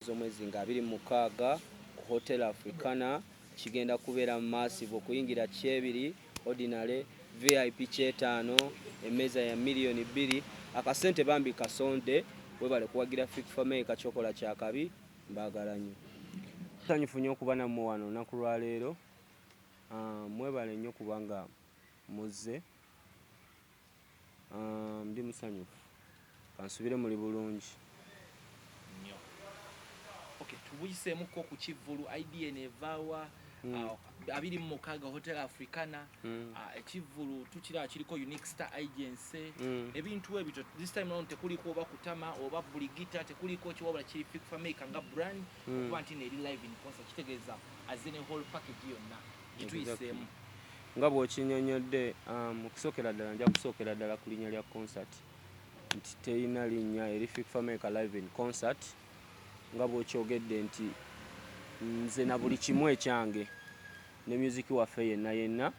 z'omwezi nga 26 ku Hotel Africana kigenda kubeera massive okuyingira kyebiri ordinary VIP kyetaano emmeeza ya miliyoni 2 akasente bambi kasonde webale kuwagira FIFA Maker kyokola kyakabi mbagala nnyo nsanyufu nnyo okuba nammwe wano olunaku lwa leero mwebale nnyo kubanga muzze ndi musanyufu kansubire muli bulungi nnyo. Okay, tubuyiseemuko ku Kivvulu idea nevaawa 26 Hotel Africana Ekivvulu tukiraba kiriko Unique Star Agency ebintu ebyo this time round tekuliko oba kutama oba buligita tekuliko kiwabula kiri FIFA Maker nga brand kuba nti neri live in concert kitegeeza azine whole package yonna gituyiseemu nga bw'okinyonyodde okusookera ddala nja kusookera ddala ku linnya lya concert nti terina linnya eri FIFA Maker live in concert nga bw'okyogedde nti nze na buli kimu ekyange ne music waffe yenna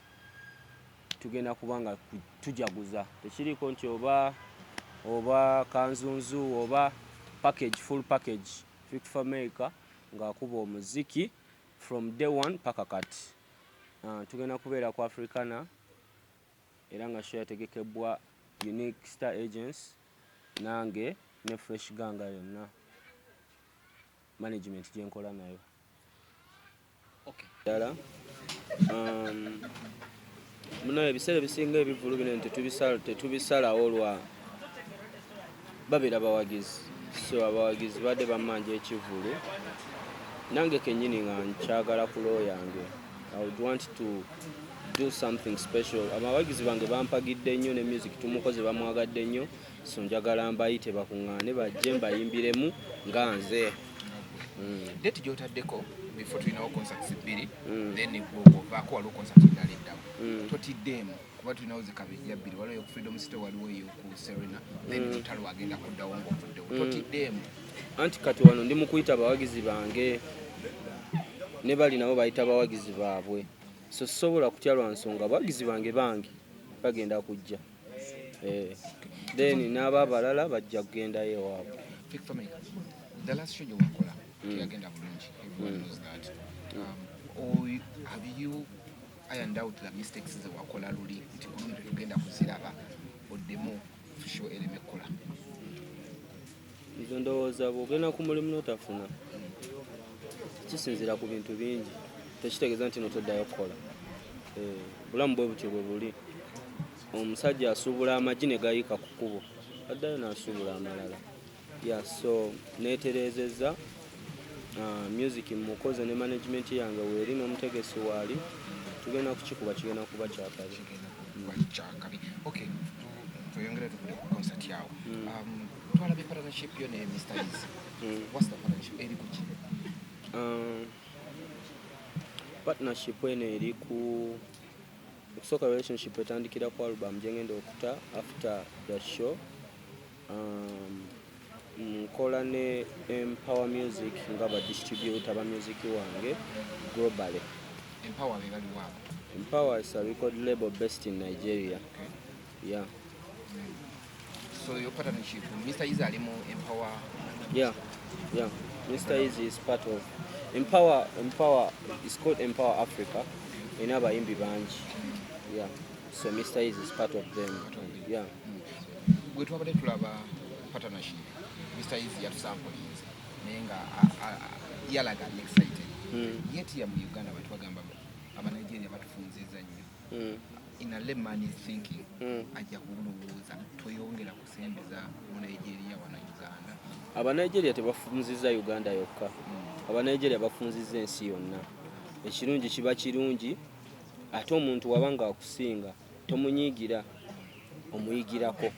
tugenda kubanga tujaguza tekiriko nti oba kanzunzu oba package full package FIFA Maker ng'akuba omuziki from day one paka kati tugenda kubeera ku Africana era nga show yategekebwa Unique Star Agents nange ne Fresh Ganga yonna management gyenkola nayo. Okay. Dala muno ebiseera ebisinga ebivvulu bino tetubisalawo olwa babeera abawagizi so abawagizi badde bamanja ekivvulu nange kennyini nga nkyagala ku loo yange I would want to do something special. Abawagizi bange bampagidde nnyo ne music tumukoze bamwagadde nnyo so njagala mbayite bakuŋŋaane bajje mbayimbiremu nga nze. Date gy'otaddeko before tulinawo concerts 2 then ovaako waliwo concert endala eddawo totiddeemu kuba tulinawo zikabejja 2 waliwo ku Freedom City waliwo eyo ku Serena then Lutalo agenda kuddawo ng'ovuddewo totiddeemu anti kati wano ndi mu kuyita abawagizi bange ne bali nabo bayita abawagizi baabwe so sobola kutya lwa nsonga abawagizi bange bangi bagenda kujja then n'abo abalala bajja kugendayo ewaabwe. FIFA Maker, the last show you wakola yagenda bulungi everyone knows that or have you ironed out the mistakes ze wakola luli nti kuno tugenda kuziraba oddemu show ereme kola izo ndowooza bw'ogenda ku mulimu n'otafuna kisinziira ku bintu bingi tekitegeeza nti notoddayo kukola bulamu bwe butyo bwe buli omusajja asuubula amagi ne gayiika ku kkubo addayo n'asuubula amalala so neetereezezza music mukoze ne management yange weeri n'omutegesi waali tugenda kukikuba kigenda kuba kyakabi. Okay, tuyongere tukule ku concert yawo twalabye partnership yo ne Mr. Easy. What's the partnership eri ku ki? Partnership eno eri ku okusooka relationship etandikira ku album gyengenda okuta after the show nkola ne Empower Music nga ba distributor ba music wange globally. Empower be bali wabo. Empower is a record label based in Nigeria. Okay. Yeah. So your partnership Mr. Easy ali mu Empower? Yeah. Mr. Easy is part of Empower is called Empower Africa. Inaba imbi banji. Yeah. So Mr. Easy is part of them. Yeah. Gwe twabadde tulaba partnership. Mr. Easy yatusampulinze nenga yalaga excited. Yet ya mu Uganda batu bagamba aba Nigeria batufunziza nnyo. In a layman is thinking ajja kulowooza toyongera kusembeza mu Nigeria wana Uganda. Aba Nigeria tebafunziza Uganda yokka. Aba Nigeria bafunziza ensi yonna. Ekirungi kiba kirungi ate omuntu wabanga akusinga tomunyiigira omuyigirako.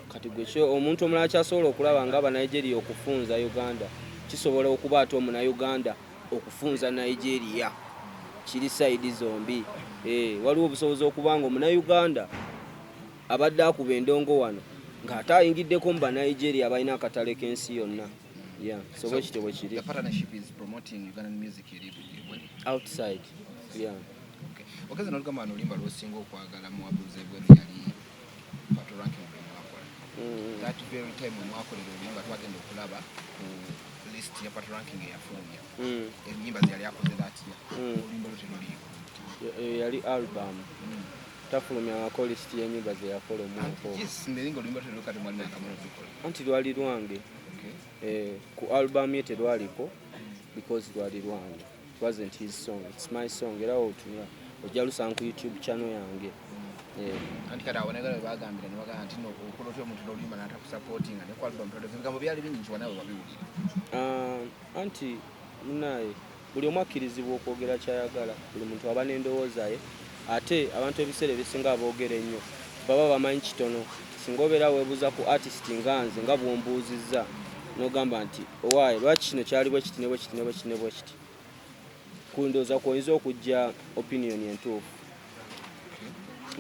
Kati gwe omuntu omulala kyasobola okulaba nga aba Nigeria okufunza Uganda kisobola okuba ate omuna Uganda okufunza Nigeria kiri side zombi. Waliwo obusobozi okubanga omuna Uganda abadde akuba endongo wano ng'ate ayingiddeko mu ba Nigeria balina akatale k'ensi yonna. So bwe kityo bwe kiri. The partnership is promoting Ugandan music outside. Okay. Okaze n'olugamba n'oluyimba lw'osinga okwagala mu wabuzeebwe yali Pato Ranking. That very time when mwakolera oluyimba twagenda okulaba list ya part ranking yafulumya enyimba zali akoze atya oluyimba luliko yali album tafulumya ako list y'enyimba ze yakola omwaka yes meringo oluyimba luliko kati mwali nakamala okukola anti lwali lwange ku album ye terwaliko because lwali lwange. It wasn't his song, it's my song. Era otunula ojja lusanga ku YouTube channel yange. Anti kati abonekera bagambira ne bagamba nti no okola otyo omuntu n'oluyimba n'atakusupportinga ne ku album product bigambo byali bingi wanawe babiwulira. Anti munaye buli omu akkirizibwa okwogera kyayagala, buli muntu aba n'endowooza ye, ate abantu ebiseera ebisinga aboogera ennyo baba bamanyi kitono. Singa obeera weebuuza ku artist nga nze nga bw'ombuuzizza n'ogamba nti owaaye lwaki kino kyali bwe kiti ne bwe kiti ne bwe kiti ne bwe kiti, kundooza kwoyinza okujja opinion entuufu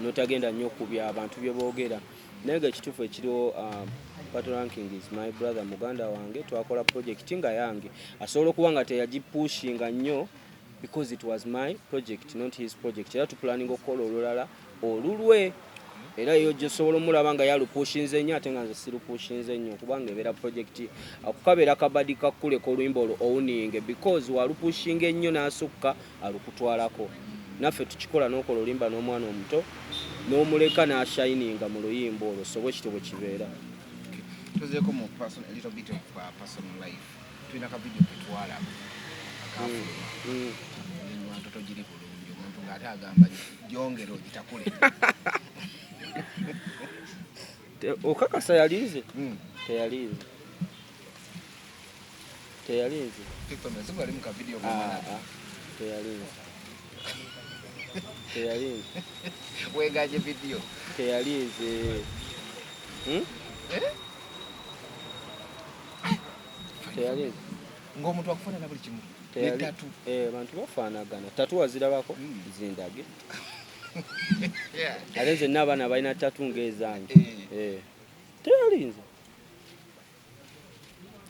n'otagenda nnyo ku abantu bye boogera. Naye ng'ekituufu ekiriwo Part Ranking is my brother, muganda wange, twakola project nga yange. Asobola okuba nga teyagipushinga nnyo because it was my project, not his project. Era tupulaninga okukola olulala olulwe. Era yo gyosobola omulaba nga yalupushinze nnyo ate nga nze sirupushinze nnyo kubanga ebeera project akukabeera kabadi kakkule k'oluyimba olwo owuninge because walupushinga ennyo n'asukka alukutwalako. Naffe tukikola n'okola oluyimba n'omwana omuto n'omuleka n'ashininga mu luyimba olwo, so bwe kityo bwe kibeera. Tuzeeko mu a little bit of personal life. Tulina ka video ke twalaba akafuluma ntoto giri bulungi omuntu ng'ate agamba gyongera ogitakule. Okakasa yalize? Teyalize. Teyalize. Gali mu ka video teyalize. Teyalize. Wegaje video. Teyalize. Teyalize. Ng'omuntu akufaanana buli kimu. Tatu. Abantu bafaanagana. Tatu wazirabako zindage. Ate nze n'abaana balina tatu ng'ezange. Teyalize.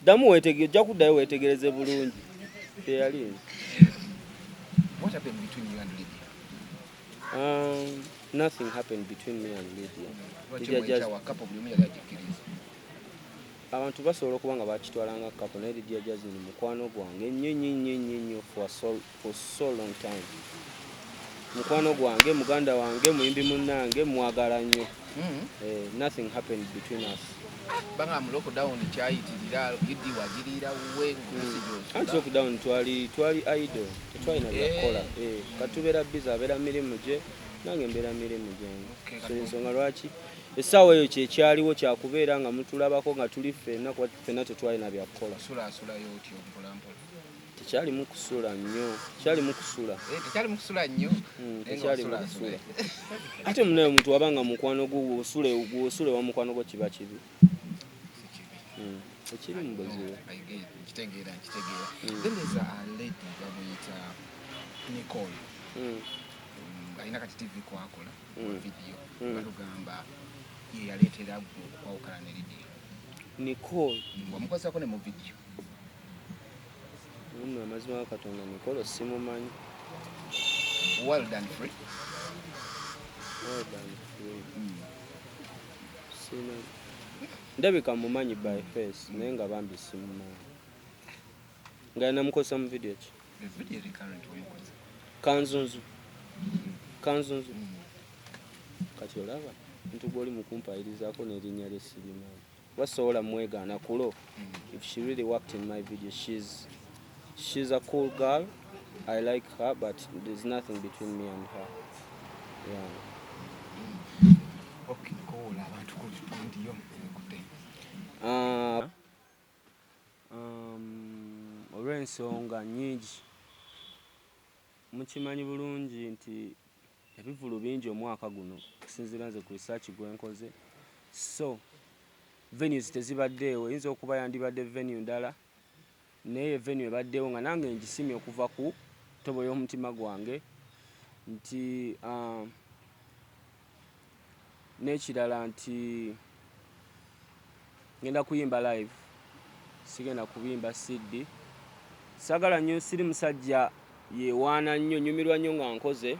Ddamu ojja kuddayo weetegereze bulungi. Teyalize. What happened between you and Lydia? Nothing happened between me and Lydia. Abantu basobola okuba nga bakitwala nga couple naye Lydia JAZMINE mukwano gwange nnyo for so long time. Mukwano gwange, muganda wange, muyimbi munnange, mwagala nnyo. Nothing happened between us. Banga mu lockdown kyayitirira Lydia wagirira we anti lockdown twali idle, tetwalina byakukola. Katubeera busy, abeera mirimu gye nange mbeera mirimu gyange. So ensonga lwaki essaawa eyo kyekyaliwo kyakubeera nga mutulabako nga tuli ffenna kuba ffenna tetwalina byakukola. Tekyalimu kusula nnyo. Tekyalimu kusula nnyo. Ate munaye omuntu wabanga mukwano gwo osule wa mukwano gwo kiba kibi. Ekiri mu buzibu. Kitegeera. Then there's a lady bamuyita Nicole. Alina kati TV kwakola video. Batugamba ye yaleetera okwawukana ne Lydia. Nicole. Wamukozako ne mu video. Amazima ga Katonda Nicole simumanyi. Well done free. Sina. Ndabika mumanyi by face naye nga bambi simumanyi. Nga namukozesa mu video ki? Video recurrent wamukozesa. Kanzunzu. Kati olaba ntu gwoli mukumpayirizaako n'erinnya lye sirimanyi. Wasobola mwegaana kulo. If she really worked in my video, she's a cool girl. I like her, but there's nothing between me and her. Yeah. Okay, cool. Abantu kuliyo. Olw'ensonga nnyingi mukimanyi bulungi nti ebivulu bingi omwaka guno okusinziira nze ku research gwe nkoze. So venues tezibaddeewo, eyinza okuba yandibadde venue ndala naye venue ebaddeewo nga nange ngisimye okuva ku ttobo y'omutima gwange nti n'ekirala nti ngenda kuyimba live, sigenda kubimba CD. Sagala nnyo, siri musajja yeewaana nnyo, nyumirwa nnyo nga nkoze.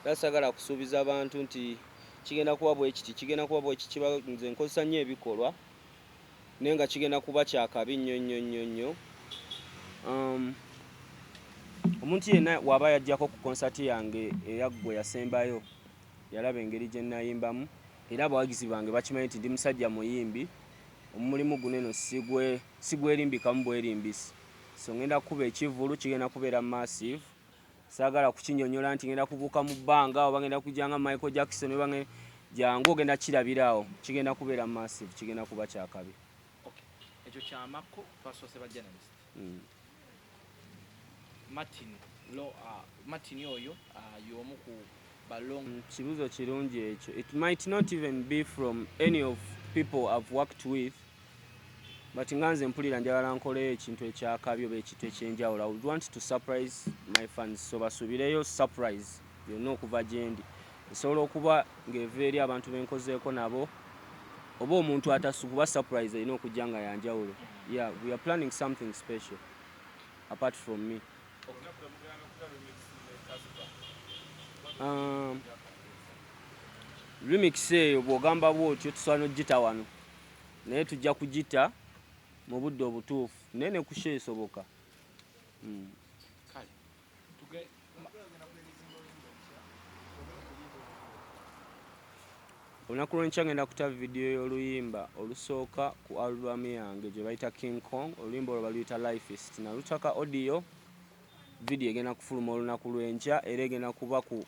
Era sagala kusuubiza abantu nti kigenda kuba bwe kiti, kiba nze nkozesa nnyo ebikolwa naye nga kigenda kuba kyakabi nnyo. omuntu yenna waba yajjako ku konsati yange eyaggwe yasembayo yalaba engeri gye nayimbamu era abawagizi bange bakimanyi nti ndi musajja muyimbi omulimu guno eno sigwerimbikamu bwerimbisi so ngenda kukuba ekivulu kigenda kubeera massive saagala kukinyonyola nti ngenda kubuuka mu bbanga oba ngenda kujjanga Michael Jackson oba jangu ogenda kirabirawo kigenda kubeera massive kigenda kuba kyakabi ekyo kyamakko twasoose ba journalist Martin oyo y'omu ku balong kibuzo kirungi ekyo. It might not even be from any of people I've worked with but nga nze mpulira njagala nkoleyo ekintu ekyakabi oba ekintu ekyenjawulo. I would want to surprise my fans so basubireyo surprise yonna okuva gyendi esobola okuba ng'eva eri abantu benkozeeko nabo oba omuntu atasukuba surprise erina okujja nga yanjawulo. Yeah, we are planning something special apart from me. Remix eyo bw'ogamba bw'otyo tusobola n'ogita wano naye tujja kugita mu budde obutuufu naye ne kusha esoboka. Olunaku lw'enkya ngenda kuta vidiyo y'oluyimba olusooka ku album yange gye bayita King Kong. Oluyimba olwo baluyita Lifeist nalutaka audio vidiyo egenda kufuluma olunaku lw'enkya era egenda kuba ku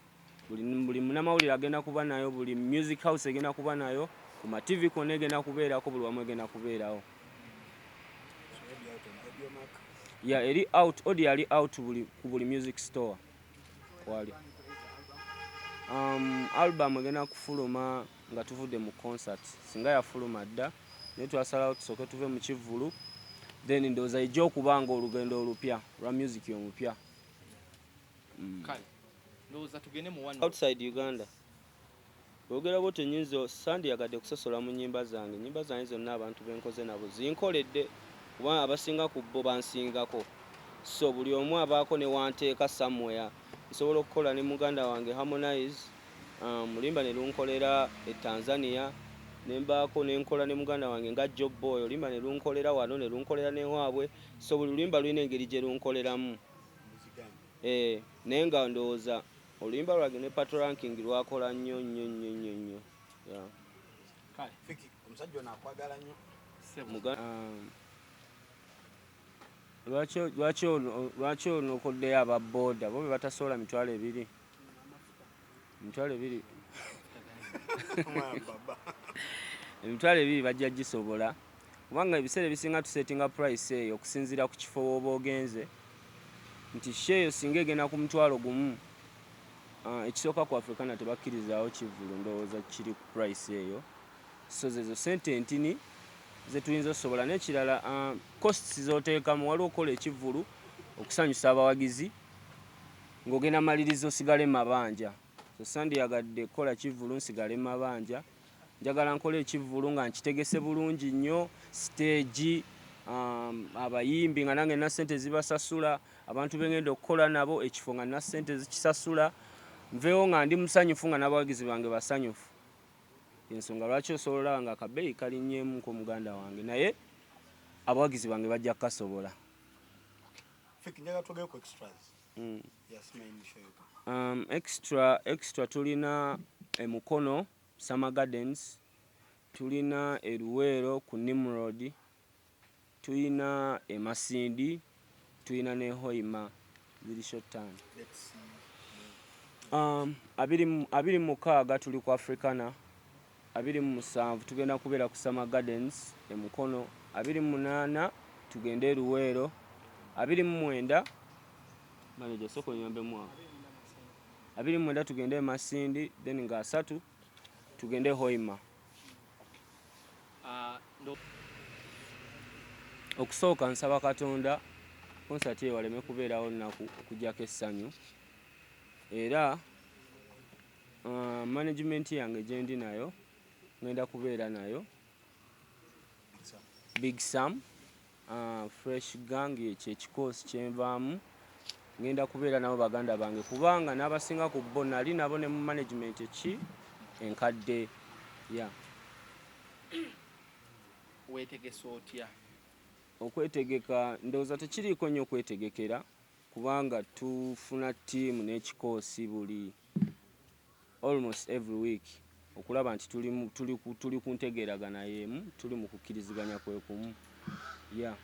buli munnamawulire agenda kuba nayo, buli music house egenda kuba nayo, ku ma TV konna egenda kubeerako, buli wamu egenda kubeerawo. Yeah, eri out, audio ali out ku buli music store kwali. Album egenda kufuluma nga tuvudde mu concert singa yafuluma dda naye twasalawo tusooke tuve mu kivvulu then ndowooza ejja okubanga olugendo olupya lwa music omupya. Outside Uganda boogera bo tenyinza sandiyagadde kusosola mu nnyimba zange zonna abantu benkoze nabo zinkoledde kuba abasinga ku bo bansingako so buli omu abaako ne wanteeka somewhere. Nsobola okukola ne muganda wange Harmonize mulimba ne lunkolera e Tanzania nembaako nenkola ne muganda wange nga Job Boy olimba ne lunkolera wano ne lunkolera ne waabwe so buli lulimba lulina engeri gye lunkoleramu naye nga ndowooza oluyimba lwange ne Pato Ranking lwakola nnyo nnyo. Omusajja ono akwagala nnyo. Lwaki onokoddeyo ababooda bo be batasobola mitwalo ebiri emitwalo ebiri bajja gisobola kubanga ebiseera ebisinga tusetinga price eyo okusinziira ku kifo wooba ogenze nti sheeyo singa egenda ku mutwalo gumu ekisooka ku Africana tebakkirizaawo kivulu ndowooza kiri ku price eyo so zezo sente entini zetuyinza okusobola n'ekirala costs z'oteekamu waliwo okukola ekivulu okusanyusa abawagizi ng'ogenda maliriza osigale mu mabanja so sandiyagadde kukola kivulu nsigale mu mabanja njagala nkole ekivulu nga nkitegese bulungi nnyo stage abayimbi nga nange nina ssente zibasasula abantu bengenda okukola nabo ekifo nga nina ssente zikisasula nveewo nga ndi musanyufu nga n'abawagizi bange basanyufu. Ensonga lwaki osobola nga akabeeyi kalinnyeemu ku muganda wange naye abawagizi bange bajja kukasobola. Extra tulina emukono Summer Gardens, tulina eruweero ku Nimrod, tulina emasindi, tulina ne Hoima ziri shotani. 26 tuli ku Africana, 27 tugenda kubeera ku Summer Gardens emukono, 28 tugende eruweero, 29 manager soko nyambe mwa 29 tugende emasindi then nga 3 tugende Hoima. Okusooka nsaba Katonda konsati eyo waleme kubeerawo nnaku okugyako essanyu era management yange gye ndi nayo ngenda kubeera nayo Big Sam Fresh Gang kyekikoosi kyenvaamu ngenda kubeera nabo baganda bange kubanga n'abasinga ku bo nali nabo ne mu management enkadde weetegese otya okwetegeka ndowooza tekiriiko nnyo okwetegekera kubanga tufuna ttiimu n'ekikoosi buli almost every week okulaba nti tuli ku ntegeeragana y'emu, tuli mu kukkiriziganya kwekumu. Yeah.